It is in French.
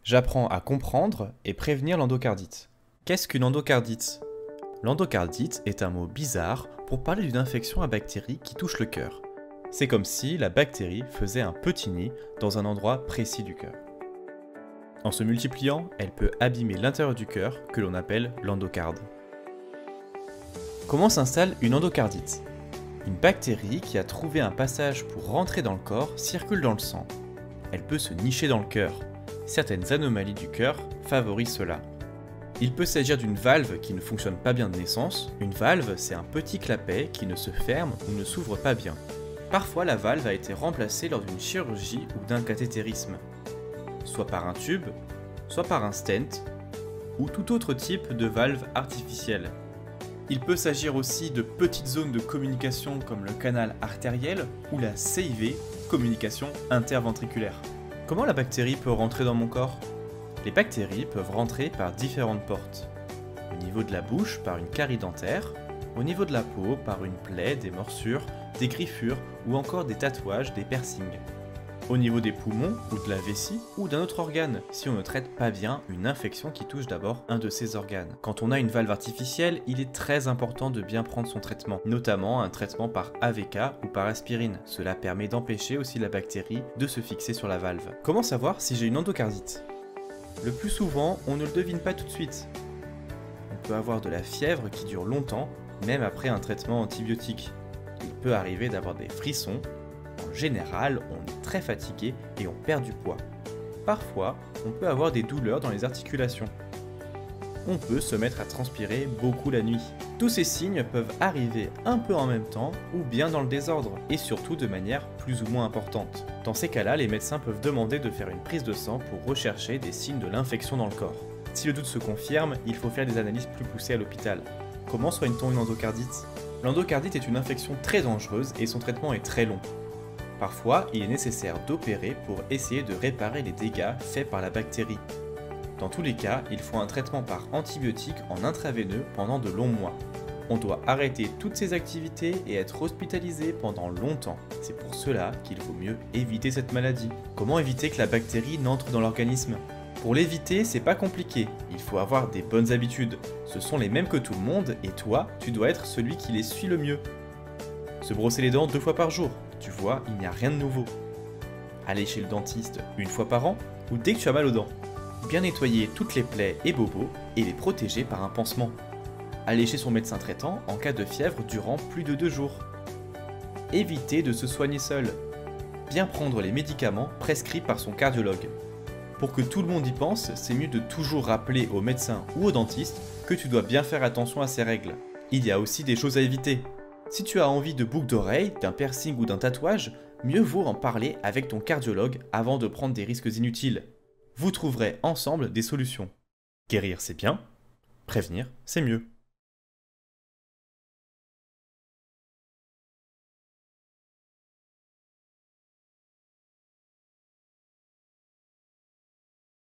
J'apprends à comprendre et prévenir l'endocardite. Qu'est-ce qu'une endocardite? L'endocardite est un mot bizarre pour parler d'une infection à bactéries qui touche le cœur. C'est comme si la bactérie faisait un petit nid dans un endroit précis du cœur. En se multipliant, elle peut abîmer l'intérieur du cœur que l'on appelle l'endocarde. Comment s'installe une endocardite? Une bactérie qui a trouvé un passage pour rentrer dans le corps circule dans le sang. Elle peut se nicher dans le cœur. Certaines anomalies du cœur favorisent cela. Il peut s'agir d'une valve qui ne fonctionne pas bien de naissance. Une valve, c'est un petit clapet qui ne se ferme ou ne s'ouvre pas bien. Parfois, la valve a été remplacée lors d'une chirurgie ou d'un cathétérisme, soit par un tube, soit par un stent, ou tout autre type de valve artificielle. Il peut s'agir aussi de petites zones de communication comme le canal artériel ou la CIV, communication interventriculaire. Comment la bactérie peut rentrer dans mon corps? Les bactéries peuvent rentrer par différentes portes. Au niveau de la bouche, par une carie dentaire, au niveau de la peau, par une plaie, des morsures, des griffures ou encore des tatouages, des piercings. Au niveau des poumons ou de la vessie ou d'un autre organe, si on ne traite pas bien une infection qui touche d'abord un de ces organes. Quand on a une valve artificielle, il est très important de bien prendre son traitement, notamment un traitement par AVK ou par aspirine. Cela permet d'empêcher aussi la bactérie de se fixer sur la valve. Comment savoir si j'ai une endocardite? Le plus souvent, on ne le devine pas tout de suite. On peut avoir de la fièvre qui dure longtemps, même après un traitement antibiotique. Il peut arriver d'avoir des frissons. En général, on est très fatigué et on perd du poids. Parfois, on peut avoir des douleurs dans les articulations. On peut se mettre à transpirer beaucoup la nuit. Tous ces signes peuvent arriver un peu en même temps ou bien dans le désordre, et surtout de manière plus ou moins importante. Dans ces cas-là, les médecins peuvent demander de faire une prise de sang pour rechercher des signes de l'infection dans le corps. Si le doute se confirme, il faut faire des analyses plus poussées à l'hôpital. Comment soigne-t-on une endocardite? L'endocardite est une infection très dangereuse et son traitement est très long. Parfois, il est nécessaire d'opérer pour essayer de réparer les dégâts faits par la bactérie. Dans tous les cas, il faut un traitement par antibiotique en intraveineux pendant de longs mois. On doit arrêter toutes ses activités et être hospitalisé pendant longtemps. C'est pour cela qu'il vaut mieux éviter cette maladie. Comment éviter que la bactérie n'entre dans l'organisme? Pour l'éviter, c'est pas compliqué. Il faut avoir des bonnes habitudes. Ce sont les mêmes que tout le monde et toi, tu dois être celui qui les suit le mieux. Se brosser les dents 2 fois par jour. Tu vois, il n'y a rien de nouveau. Aller chez le dentiste 1 fois par an ou dès que tu as mal aux dents. Bien nettoyer toutes les plaies et bobos et les protéger par un pansement. Aller chez son médecin traitant en cas de fièvre durant plus de 2 jours. Éviter de se soigner seul. Bien prendre les médicaments prescrits par son cardiologue. Pour que tout le monde y pense, c'est mieux de toujours rappeler au médecin ou au dentiste que tu dois bien faire attention à ces règles. Il y a aussi des choses à éviter. Si tu as envie de boucles d'oreilles, d'un piercing ou d'un tatouage, mieux vaut en parler avec ton cardiologue avant de prendre des risques inutiles. Vous trouverez ensemble des solutions. Guérir c'est bien, prévenir c'est mieux.